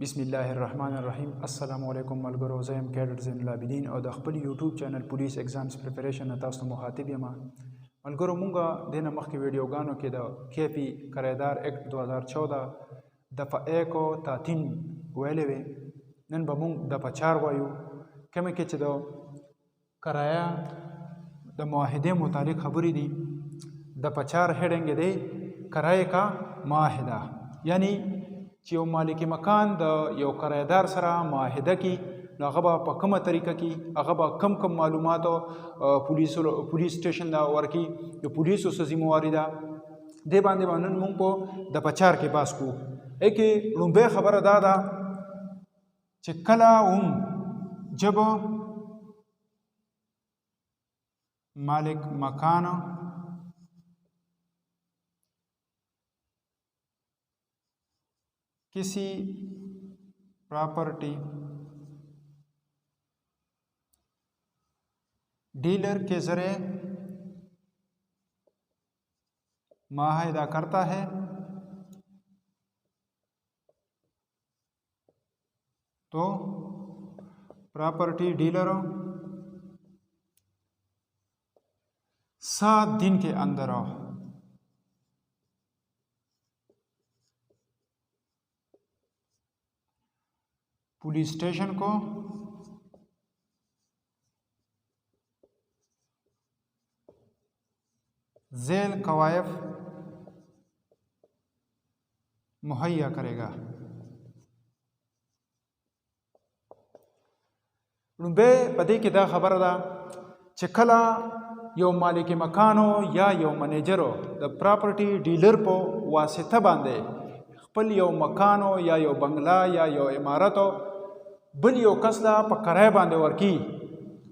बिस्मिल्लाहिर्रहमानिर्रहीम अस्सलामु अलैकुम मलगरो ज़ैम कैडर ज़ैन लाबिदीन और द खपल YouTube channel police exams preparation तासु मुखातिब यमा मलगरो मुंगा देना मख्की वीडियो गानो के द केपी करारदार एक्ट 2014 दफ़ा 1 ता 3 वेलेवे नन बमुंग दफ़ा 4 वायु कमे के च द कराया द मुआहिदे मुतालिक खबरी दी दफ़ा 4 हेडेंगे दे कराए का मुआहिदा यानी چې یو مالک مکان د یو کرایدار سره معاهده کی نو هغه به په کومه طریقه کی هغه به کم معلومات پولیس سټیشن دا ورکی د پولیسو سره ذمہواری ده د باندې باندې مونږ په د پچار کې باس کو اکی لومبه خبره ده چې کله جب مالک مکان किसी प्रॉपर्टी डीलर के जरिए मुआहदा करता है तो प्रॉपर्टी डीलर 7 दिन के अंदर पुलिस स्टेशन को झेल कवायफ मुहैया करेगा। लुम्बे पदे की दा खबर दा चिखला यो मालिक मकानो या यो मैनेजरो द प्रॉपर्टी डीलर पो वासिता बांधे खपल यो मकानो या यो बंगला या यो इमारतो बल یو کس لا په کرای باندې ورکی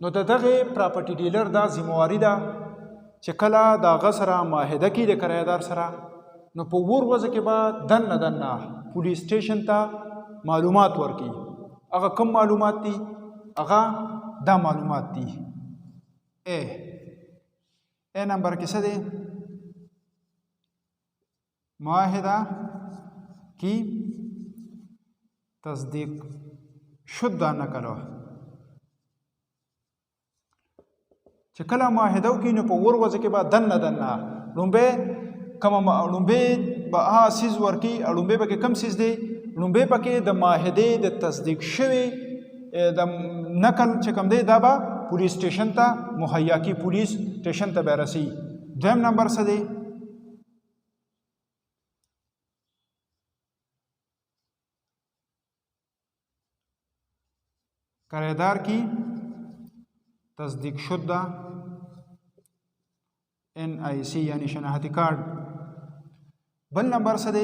نو دغه پراپرټي ډیلر دا ذمہواری ده چې کله دا غسره معاهده کې د کرایدار سره نو په ور وځ کې به دنه پولیس سټیشن ته معلومات ورکی هغه کوم معلومات دي هغه دا معلومات دي ا نمبر کې څه دی معاهده کی تصدیق शुद्ध नकलो چې کله معاهده وکړي نو په ور وځ کې به دنه لومبه به سیز ورکی لومبه به کم سیز دی لومبه پکې د معاهده د تصدیق شوی د نقل چې کوم دی دا به پولیس سټیشن ته مهیا کی پولیس سټیشن ته به رسی دویم نمبر څه دی کرایدار کی تصدیق شدہ NIC یعنی شناختی کارڈ بل نمبر سدے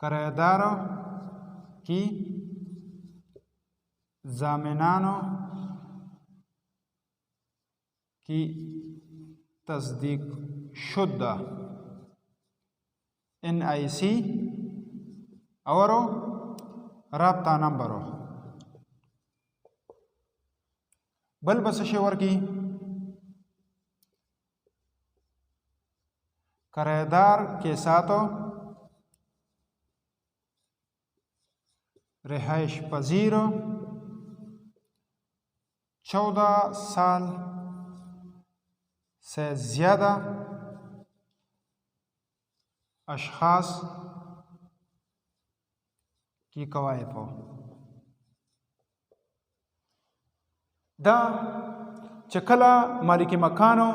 کرایدار کی ضامنانوں کی تصدیق شدہ NIC और रابطہ नंबर बल बस शेवर की करारदार के साथ रिहाइश पजीर 14 साल से ज़्यादा अशखास की कवायद हो دا چکلا مالک مکانو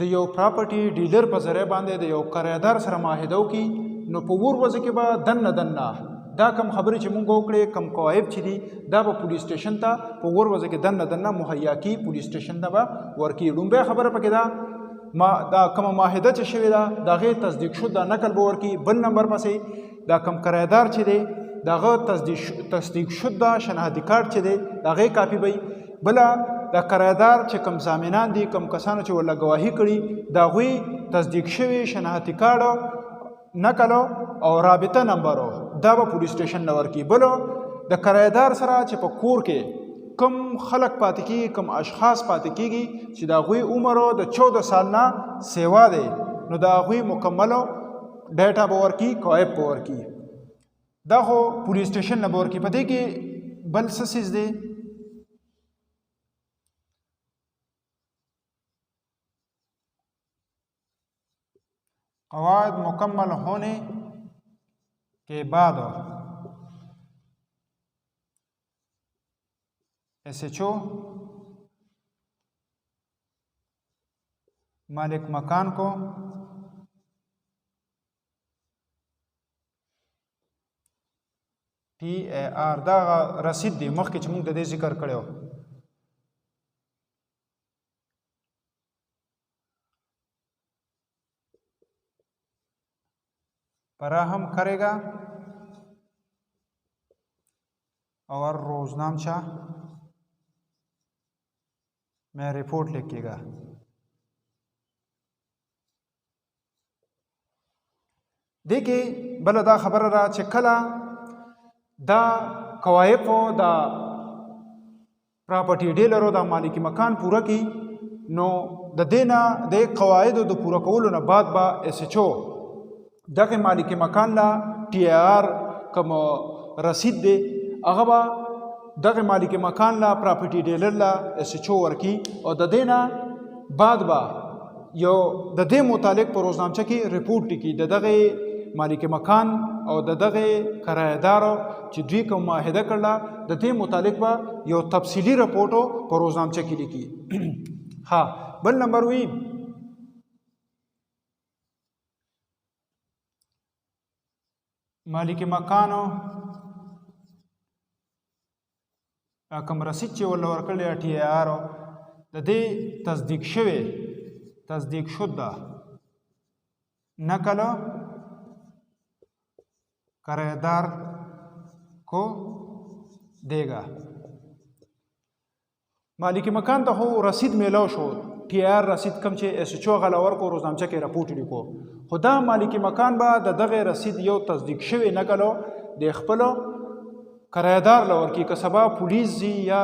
د یو پراپرټي ډیلر په ذریعہ باندې د یو کرایدار سره معاهده وکړي نو په ور وځ کې به دنه دا کم خبرې چې مونږ وکړې کم قواعد چې دي دا به پولیس سټیشن ته په ور وځ کې دنه مهیا کی پولیس سټیشن ته به ورکی لومبه خبره پکې دا کم معاهده چې شوی دا دغه تصدیق شوه نقل به ورکی بل نمبر پسې دا کم کرایدار چې دی دغه تصدیق شوه شناختی کارت چې دی دغه کاپی به بلا دا کرایدار چې کم ضامنان دي کم کسانو چې ولا گواهی کړي دا غوي تصدیق شوی شناختی کارت نقل او رابطه نمبر دا به پولیس سټیشن نور کی بلو د کرایدار سره چې په کور کې کم خلق پاتې کیږي کم اشخاص پاتې کیږي چې دا غوي عمر د 14 سال نه سیوا دی نو دا غوي مکمل ډیټا به ورکي قواعد به ورکي دا خو پولیس سټیشن نه به ورکي په دې کې بل څه څیز دی قواعد مکمل ہونے کے بعد SHO مالک مکان کو TAR دا رسید دی مخکې چې موږ د دې ذکر کړو فراہم کرے گا اور روزنامچہ میں رپورٹ لکھے گا دیکھیں بل دا خبر را چې کله دا کوایفو دا پراپرټي ډیلرو دا مالکی مکان پوره کی نو د دینا د قواعدو د پوره کولو نه بعد با SHO دغه مالک مکان لا TAR کوم رسید دی هغه با دغه مالک مکان لا پراپرټي ډیلر لا SHO ورکی او د دینا بعد با یو د دې متعلق په روزنامچه کې رپورټ کی دغه مالک مکان او دغه کرایه‌دارو چې دوی کوم معاهده کړله د دې متعلق با یو تفصیلی رپورټو په روزنامچه کې لیکي ها بل نمبر وی مالک مکانو کوم رسید چې ول ورکړل TAR د دې تصدیق شده نقل کرایه‌دار کو देगा مالک مکان ته هو رسید میلاو شو TAR رسید کم چې SHO غلاور کو روزنامچه کې رپورټ لیکو خدا مالک مکان با دغه رسید یو تصدیق شوی نقلو د خپل کرایه‌دار لور کې کسبا پولیس یا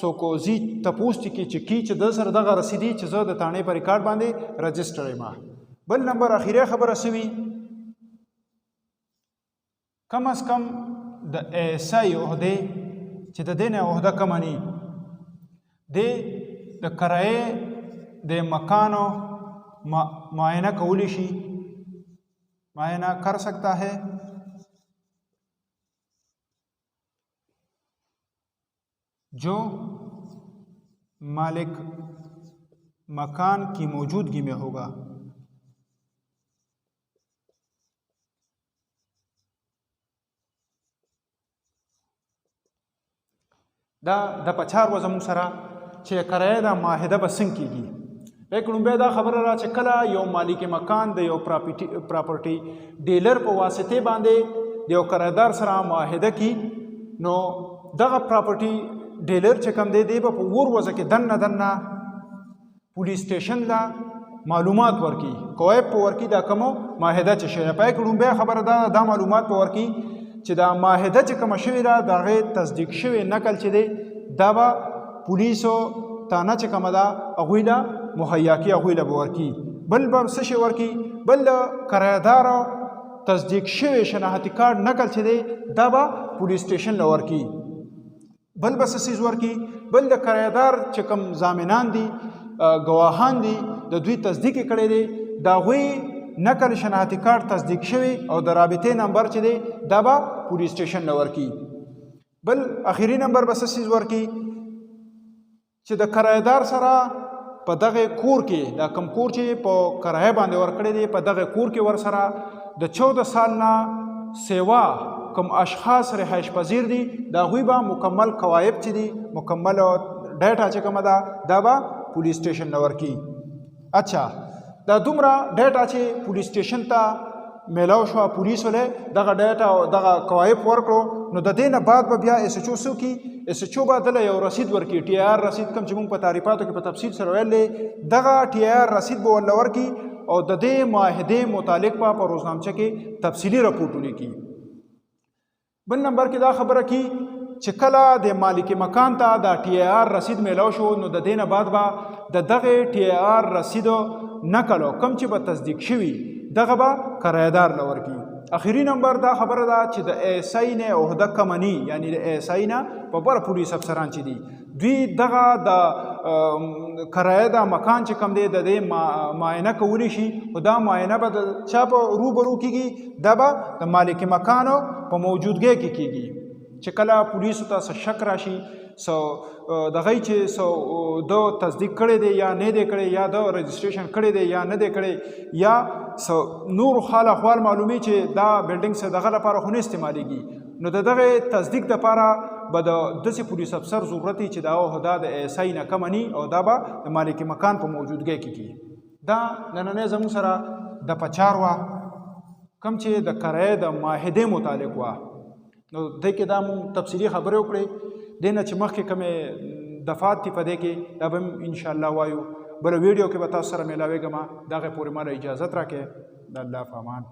سوکوزی تپوست چې د سره دغه رسیدي چې زه د تانه پر ریکارډ باندې رجسټر ما بل نمبر اخیره خبره سوي کم از کم د SI عہده چې د دینه عہده کمانی د کرایه د مکانو معاینه کولی شي معاینہ کر سکتا ہے جو مالک مکان کی موجودگی میں ہوگا دا د پچار و زمون سره چې کرایه دا معاهده به څنګه کیږي لکه دا خبره را چې کله یو مالک مکان د یو پراپرټي ډیلر په واسطه باندې یو کرایدار سره معاهده کی نو دغه پراپرټي ډیلر چې کوم دی په ور وځه کې دنه پولیس سټیشن لا معلومات ورکی کوایب په ورکی دا کوم معاهده چې شوی پای کړم خبره دا معلومات په ورکی چې دا معاهده چې کوم شوی دا دغه تصدیق شوی نقل چې دی دا به پولیسو تانه چې کوم دا اغویلا مهیا کی اغویلا ورکی بل به څه شي ورکی بل کرایدار تصدیق شوی شناختی کارت نقل چې دی دا به پولیس سټیشن لور کی بل به څه ورکی بل د کرایدار چې کوم ضامنان دي گواهان دي د دوی تصدیق کړي دي دا غوی نقل شناختی کارت تصدیق شوی او د رابطه نمبر چې دی دا به پولیس سټیشن لور کی بل اخیری نمبر به څه ورکی چې د کرایدار سره په دغه کور کې دا کم کور چې په کرایه باندې ورکړی دی په دغه کور کې ور سره د 14 سال نه سیوا کوم اشخاص رهایش پذیر دي دا غوی به مکمل قواعد چې دي مکمل ډیټا چې کومه ده دا به پولیس سټیشن لور کی اچھا دا دومره ډیټا چې پولیس سټیشن ته میلاو شو پولیس ولې دغه ډیټا او دغه قواعد ورکړو نو د دینه بعد به بیا SHO سو کی SHO به دله یو رسید ورکی TAR رسید کم چې موږ په تعریفاتو کې په تفصیل سره ویلې دغه TAR رسید به ول ورکی او د دې معاهده متعلق په روزنامچه کې تفصیلی رپورټونه کی بل نمبر کې دا خبره کی چې کله د مالک مکان ته دا TAR رسید میلاو شو نو د دینه بعد به د دغه TAR رسید نقل کم چې به تصدیق شوی دغه به کرایدار لور کی. اخیری نمبر دا خبره ده چې د ایسای نه عہده کمنی یعنی د ایسای نه په بر پولیس افسران چې دي دوی دغه د کرایه د مکان چې کم دی د دې معاینه کولی شي او دا معاینه به د چا په روبرو کیږي دا به د مالک مکانو په موجودګۍ کې کیږي چې کله پولیسو ته څه شک راشي دغه چې دو تصدیق کړی دی یا نه دی کړی یا د رجسټریشن کړی دی یا نه دی کړی یا نور حال احوال معلومی چې دا بلډینګ څه دغه لپاره خو نه استعمالیږي نو د دغه تصدیق دپاره به د داسې پولیس افسر ضرورت وي چې دا عہده د ایسای نه کمه ني او دا به د مالک مکان په موجودګۍ کې کیږي. دا نننۍ زموږ سره د پچار وه کوم چې د کرایې د معاهدې متعلق وه نو دې کې دا مونږ تفصیلي خبرې وکړې دې نه چې مخکې کومې دفعات دي په دې کې دا به هم انشاءالله وایو بله ویډیو کې به تاسو سره میلاویږم دغې پورې ماله اجازت راکړئ د الله په امان.